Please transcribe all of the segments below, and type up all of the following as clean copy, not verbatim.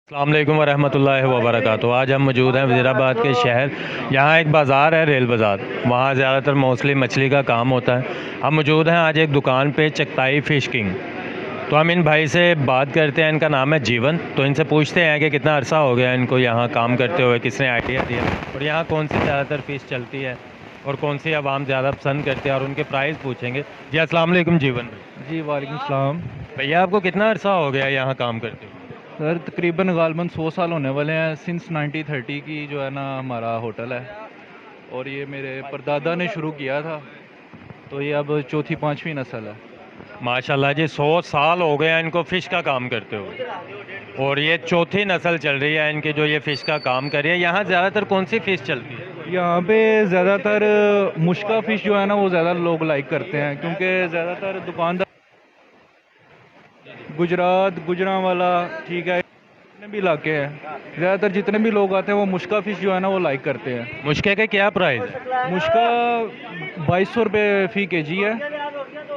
अस्सलाम वालेकुम वरहमतुल्लाहि वबरकातुहू। आज हम मौजूद हैं वज़ीराबाद के शहर। यहाँ एक बाज़ार है, रेल बाज़ार। वहाँ ज़्यादातर मोस्टली मछली का काम होता है। हम मौजूद हैं आज एक दुकान पे, चगताई फ़िश किंग। तो हम इन भाई से बात करते हैं। इनका नाम है जीवन। तो इनसे पूछते हैं कि कितना अरसा हो गया इनको यहाँ काम करते हुए, किसने आइडिया दिया और यहाँ कौन सी ज़्यादातर फ़िश चलती है और कौन सी आवाम ज़्यादा पसंद करते हैं, और उनके प्राइस पूछेंगे। जी अस्सलाम वालेकुम जीवन भाई। जी वालेकुम सलाम। भैया आपको कितना अरसा हो गया यहाँ काम करते हुए? सर तकरीबन गालबन 100 साल होने वाले हैं। सिंस 1930 की जो है ना हमारा होटल है, और ये मेरे परदादा ने शुरू किया था, तो ये अब चौथी पांचवी नस्ल है। माशाल्लाह जी, 100 साल हो गए हैं इनको फ़िश का काम करते हुए, और ये चौथी नस्ल चल रही है इनकी जो ये फ़िश का काम कर रही है। यहाँ ज़्यादातर कौन सी फ़िश चलती है? यहाँ पे ज़्यादातर मुश्का फ़िश जो है ना वो ज़्यादा लोग लाइक करते हैं, क्योंकि ज़्यादातर दुकानदार गुजरात गुजरांवाला, ठीक है, जितने भी इलाके हैं, ज़्यादातर जितने भी लोग आते हैं वो मुश्का फ़िश जो है ना वो लाइक करते हैं। मुश्के के क्या प्राइस है? मुश्का 2200 रुपये फ़ी केजी है।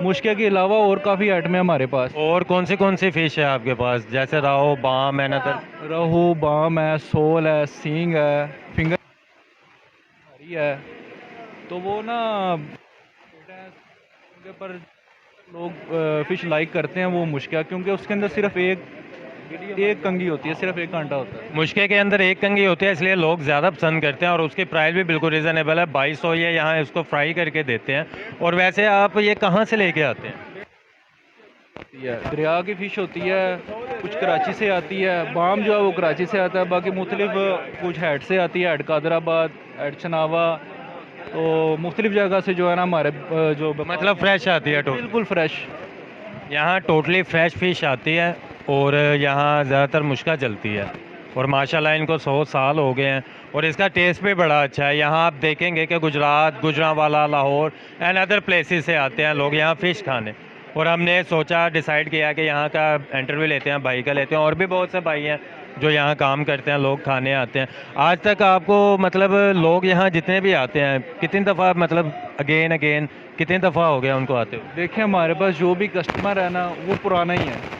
मुश्के के अलावा और काफ़ी आइटम है हमारे पास। और कौन सी फ़िश है आपके पास, जैसे राहो, बाम, अनदर? रोहू, बाम है, सोल है, सींग है, फिंगर है। तो वो ना उनके पर लोग फ़िश लाइक करते हैं वो मुश्का, क्योंकि उसके अंदर सिर्फ एक कंगी होती है, सिर्फ एक कांटा होता है। मुश्के के अंदर एक कंगी होती है, इसलिए लोग ज़्यादा पसंद करते हैं, और उसकी प्राइस भी बिल्कुल रिजनेबल है। 2200 ये यहाँ इसको फ्राई करके देते हैं। और वैसे आप ये कहाँ से लेके आते हैं? दरिया की फ़िश होती है, कुछ कराची से आती है। बाम जो है वो कराची से आता है, बाकी मुख्तलिफ कुछ हेड से आती है, हेड कादराबाद, हेड चनावा, तो मुख्तलिफ जगह से जो है ना हमारे जो मतलब फ्रेश आती है टोटल? बिल्कुल फ्रेश। यहाँ टोटली फ्रेश फ़िश आती है, और यहाँ ज़्यादातर मुश्का चलती है। और माशाल्लाह इनको 100 साल हो गए हैं, और इसका टेस्ट भी बड़ा अच्छा है। यहाँ आप देखेंगे कि Gujarat, Gujranwala, Lahore and other places से आते हैं लोग यहाँ फ़िश खाने। और हमने सोचा, डिसाइड किया कि यहाँ का इंटरव्यू लेते हैं, भाई का लेते हैं। और भी बहुत से भाई हैं जो यहाँ काम करते हैं, लोग खाने आते हैं। आज तक आपको मतलब लोग यहाँ जितने भी आते हैं, कितनी दफ़ा मतलब अगेन कितनी दफ़ा हो गया उनको आते हुए? देखिए हमारे पास जो भी कस्टमर है ना वो पुराना ही है।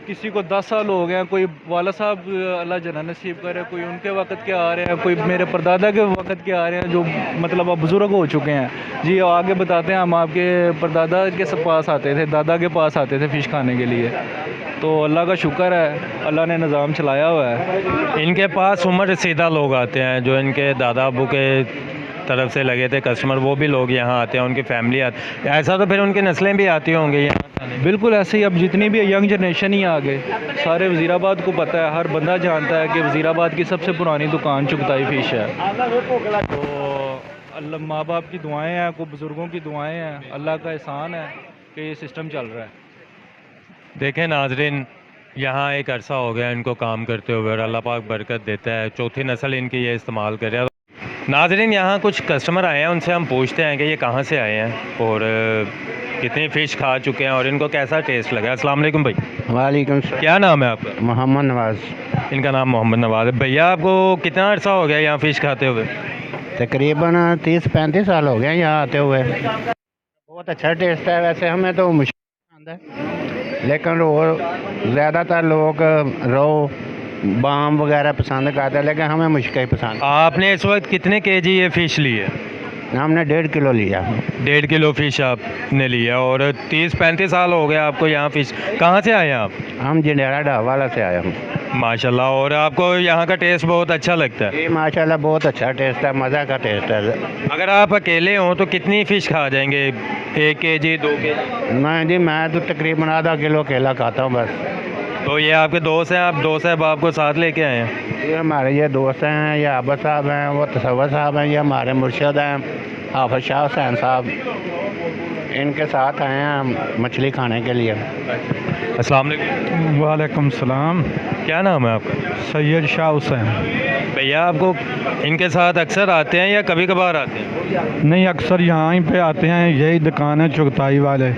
किसी को 10 साल हो गए हैं, कोई वाला साहब अल्लाह जना नसीब करे, कोई उनके वक़्त के आ रहे हैं, कोई मेरे परदादा के वक़्त के आ रहे हैं, जो मतलब अब बुज़ुर्ग हो चुके हैं। जी आगे बताते हैं, हम आपके परदादा के पास आते थे, दादा के पास आते थे फ़िश खाने के लिए। तो अल्लाह का शुक्र है, अल्लाह ने निज़ाम चलाया हुआ है। इनके पास उम्र रसीदा लोग आते हैं, जो इनके दादा अबू के तरफ से लगे थे कस्टमर, वो भी लोग यहाँ आते हैं, उनकी फैमिली आती। ऐसा तो फिर उनकी नस्लें भी आती होंगी यहाँ खाने? बिल्कुल ऐसे ही, अब जितनी भी यंग जनरेशन ही आ गए, सारे वज़ीराबाद को पता है, हर बंदा जानता है कि वज़ीराबाद की सबसे पुरानी दुकान चुगताई फ़िश है। तो अल्लाह, माँ बाप की दुआएं हैं, को बुज़ुर्गों की दुआएं हैं, अल्लाह का एहसान है कि ये सिस्टम चल रहा है। देखें नाजरीन, यहाँ एक अरसा हो गया इनको काम करते हुए, और अल्लाह पाक बरकत देता है। चौथी नस्ल इनकी ये इस्तेमाल कर रहा है। नाजरीन, यहाँ कुछ कस्टमर आए हैं, उनसे हम पूछते हैं कि ये कहाँ से आए हैं और कितनी फ़िश खा चुके हैं और इनको कैसा टेस्ट लगा। अस्सलाम वालेकुम भाई। वालेकुम सलाम। क्या नाम है आपका? मोहम्मद नवाज़। इनका नाम मोहम्मद नवाज़ है। भैया आपको कितना अरसा हो गया यहाँ फ़िश खाते हुए? तकरीबन 30-35 साल हो गए यहाँ आते हुए। बहुत अच्छा टेस्ट है। वैसे हमें तो मुश्किल है, लेकिन वो ज़्यादातर लोग रोहू, बाम वगैरह पसंद करते हैं, लेकिन हमें मुश्किल ही पसंद। आपने इस वक्त कितने केजी ये फ़िश ली है? हमने 1.5 किलो लिया। 1.5 किलो फ़िश आपने लिया, और 30-35 साल हो गया आपको यहाँ फ़िश। कहाँ से आए हैं आप? हम जंडेरा ढाबा से आए हम। माशाल्लाह। और आपको यहाँ का टेस्ट बहुत अच्छा लगता है? ये माशाल्लाह बहुत अच्छा टेस्ट है, मज़ा का टेस्ट है। अगर आप अकेले हों तो कितनी फ़िश खा जाएंगे? 1 केजी, 2 केजी? मैं तो तकरीबन आधा किलो केला खाता हूँ बस। तो ये आपके दोस्त हैं, आप दोस्त साहब आपको साथ लेके आए हैं? ये हमारे ये दोस्त हैं, ये आबा साहब हैं, वो तसव्वुर साहब हैं, ये हमारे मुर्शिद हैं हाफिज़ शाह हुसैन साहब। इनके साथ आए हैं हम मछली खाने के लिए। अस्सलाम वालेकुम। वालेकुम सलाम। क्या नाम है आपका? सैयद शाह हुसैन। भैया आपको इनके साथ अक्सर आते हैं या कभी कभार आते हैं? नहीं, अक्सर यहाँ ही पे आते हैं, यही दुकान है चुगताई वाले,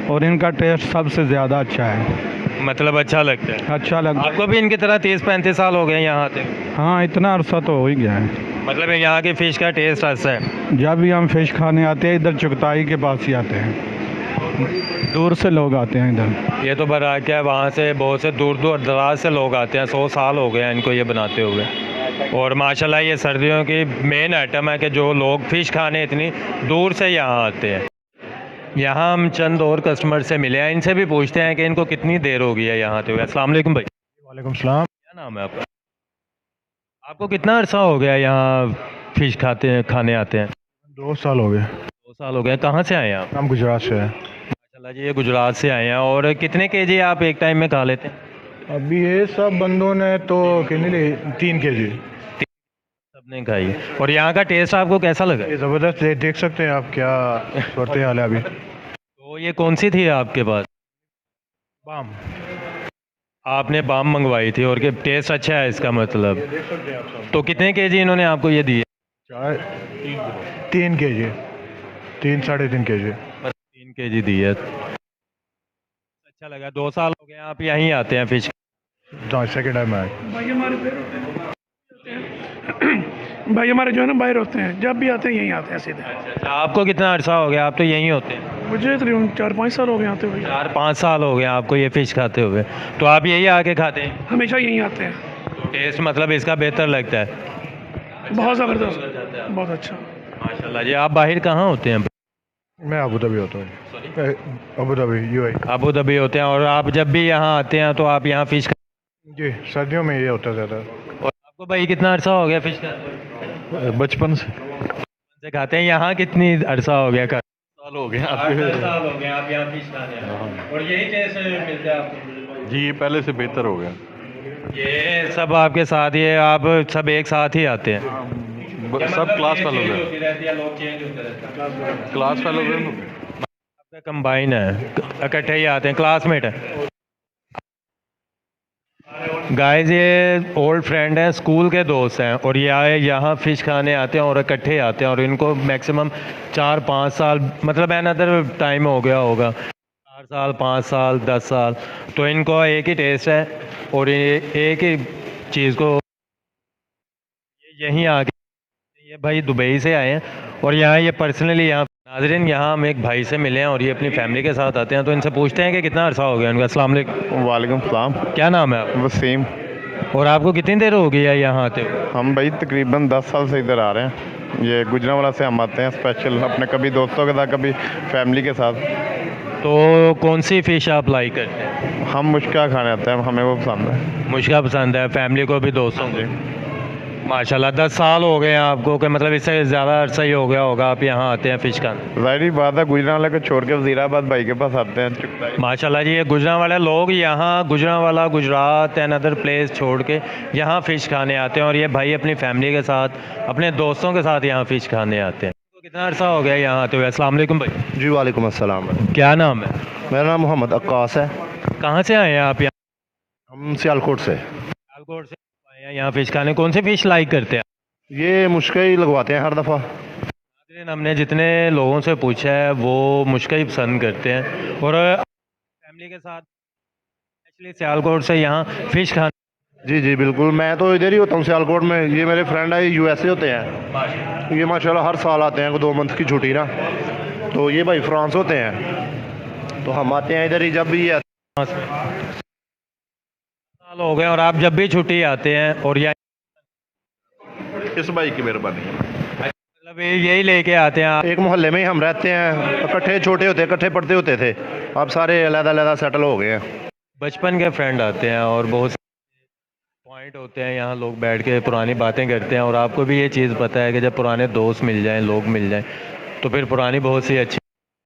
और इनका टेस्ट सबसे ज़्यादा अच्छा है। मतलब अच्छा लगता है? अच्छा लगता है। आपको भी इनकी तरह 30-35 साल हो गए यहाँ आते हैं? हाँ, इतना अरसा तो हो ही गया है। मतलब यहाँ की फ़िश का टेस्ट अच्छा है? जब भी हम फ़िश खाने आते हैं इधर चुगताई के पास ही आते हैं। दूर से लोग आते हैं इधर। ये तो बना क्या है, वहाँ से बहुत से दूर दूर दराज से लोग आते हैं, 100 साल हो गए हैं इनको ये बनाते हुए। और माशाल्लाह ये सर्दियों की मेन आइटम है कि जो लोग फ़िश खाने इतनी दूर से यहाँ आते हैं। यहाँ हम चंद और कस्टमर से मिले हैं, इनसे भी पूछते हैं कि इनको कितनी देर हो गई है यहाँ आते हुए। अस्सलाम वालेकुम भाई। वालेकुम सलाम। क्या नाम है आपका? आपको कितना अरसा हो गया यहाँ फ़िश खाने आते हैं? 2 साल हो गए। 2 साल हो गए। कहाँ से आए हैं आप? हम गुजरात से हैं। माशाल्लाह जी, ये गुजरात से आए हैं। और कितने केजी आप एक टाइम में खा लेते हैं? अभी ये सब बंदों ने तो कितने लिए 3 kg। सबने खाई है। और यहाँ का टेस्ट आपको कैसा लगा? ये ज़बरदस्त है, देख सकते हैं आप क्या सूरत हाल है अभी। तो ये कौन सी थी आपके पास? बाम आपने बाम मंगवाई थी और कि टेस्ट अच्छा है इसका मतलब। देख सकते हैं आप सब। तो कितने केजी इन्होंने आपको ये दिए? 3 kg, 3 साढ़े 3 kg। 3 केजी दी है। अच्छा लगा। 2 साल हो गए आप यहीं आते हैं फ़िश? सेकेंड टाइम आए। भाई हमारे जो है ना बाहर होते हैं, जब भी आते हैं यहीं आते हैं सीधे। अच्छा, आपको कितना अरसा हो गया? आप तो यहीं होते हैं? मुझे तकरीबन 4-5 साल हो गए आते हुए। 4-5 साल हो गए आपको ये फ़िश खाते हुए। तो आप यहीं आके खाते हैं? हमेशा यहीं आते हैं। तो टेस्ट मतलब इसका बेहतर लगता है? बहुत ज़बरदस्त, बहुत अच्छा। माशाल्लाह जी। आप बाहर कहाँ होते हैं? मैं अबू धाबी होता हूँ। Abu Dhabi UAE. Abu Dhabi होते हैं। और आप जब भी यहाँ आते हैं तो आप यहाँ फ़िश जी, सर्दियों में ये होता है ज़्यादा। और आपको भाई कितना अरसा हो गया फ़िश खाते? बचपन से खाते हैं। यहाँ कितनी अरसा हो गया? साल हो गए साल हो गए आप यहाँ फ़िश खाते हैं। और यही टेस्ट मिलता है आपको? जी, ये पहले से बेहतर हो गया। ये सब आपके साथ, ये आप सब एक साथ ही आते हैं? सब क्लास फेलो चेंज है। होती रहती है, लोग चेंज होते रहते हैं। क्लास फेलो है। आपका कंबाइन है, इकट्ठे ही आते हैं, क्लासमेट है। गाइस ये ओल्ड फ्रेंड हैं, स्कूल के दोस्त हैं। और ये आए यहाँ फ़िश खाने आते हैं और इकट्ठे आते हैं। और इनको मैक्सिमम 4-5 साल मतलब अनदर टाइम हो गया होगा, 4 साल, 5 साल, 10 साल। तो इनको एक ही टेस्ट है और ये एक ही चीज़ को यहीं आके, ये भाई दुबई से आए हैं और यहाँ ये पर्सनली यहाँ नाज़रीन, यहाँ हम एक भाई से मिले हैं और ये अपनी फैमिली के साथ आते हैं। तो इनसे पूछते हैं कि कितना अरसा हो गया उनका। अस्सलाम वालेकुम। वालेकुम सलाम। क्या नाम है आपका? वसीम। और आपको कितनी देर हो गई है यहाँ आते हुए? हम भाई तकरीबन 10 साल से इधर आ रहे हैं। ये गुजरांवाला से हम आते हैं स्पेशल, अपने कभी दोस्तों के साथ, कभी फैमिली के साथ। तो कौन सी फ़िश आप लाइक करते हैं? हम मुश्का खाने आते हैं, हमें वो पसंद है। मुश्का पसंद है, फैमिली को भी, दोस्तों को? माशाल्लाह। 10 साल हो गए हैं आपको, कि मतलब इससे ज़्यादा अरसा ही हो गया होगा आप यहाँ आते हैं फ़िश खाने? ज़ाहिर बात है, गुजरांवाला को छोड़ के वज़ीराबाद भाई के पास आते हैं चुगताई। माशाल्लाह जी। ये गुजरांवाला लोग यहाँ, Gujranwala, Gujarat and other place छोड़ के यहाँ फ़िश खाने आते हैं। और ये भाई अपनी फैमिली के साथ, अपने दोस्तों के साथ यहाँ फ़िश खाने आते हैं। तो कितना अरसा हो गया यहाँ आते हुए? अस्सलाम वालेकुम भाई। जी वालेकुम अस्सलाम। क्या नाम है? मेरा नाम मोहम्मद अक्कास है। कहाँ से आए हैं आप? यहाँ हम सियालकोट से। सियालकोट से आए हैं यहाँ फ़िश खाने। कौन सी फ़िश लाइक करते हैं? ये मुश्किल ही लगवाते हैं हर दफ़ा। नाज़रीन, हमने जितने लोगों से पूछा है वो मुश्का ही पसंद करते हैं। और फैमिली के साथ एक्चुअली सियालकोट से यहाँ फ़िश खाने। जी जी बिल्कुल, मैं तो इधर ही होता हूँ सियालकोट में। ये मेरे फ्रेंड है, यूएसए होते हैं। ये माशाल्लाह हर साल आते हैं, 2 मंथ की छुट्टी ना। तो ये भाई फ्रांस होते हैं, तो हम आते हैं इधर ही जब भी आते। साल हो गए और आप जब भी छुट्टी आते हैं और या इस भाई की मेहरबानी है। मतलब यही लेके आते हैं आप? एक मोहल्ले में ही हम रहते हैं, इकट्ठे छोटे होते, इकट्ठे पढ़ते होते थे। अब सारे अलग-अलग सेटल हो गए हैं। बचपन के फ्रेंड आते हैं और बहुत पॉइंट होते हैं, यहाँ लोग बैठ के पुरानी बातें करते हैं। और आपको भी ये चीज़ पता है कि जब पुराने दोस्त मिल जाएं, लोग मिल जाएं, तो फिर पुरानी बहुत सी अच्छी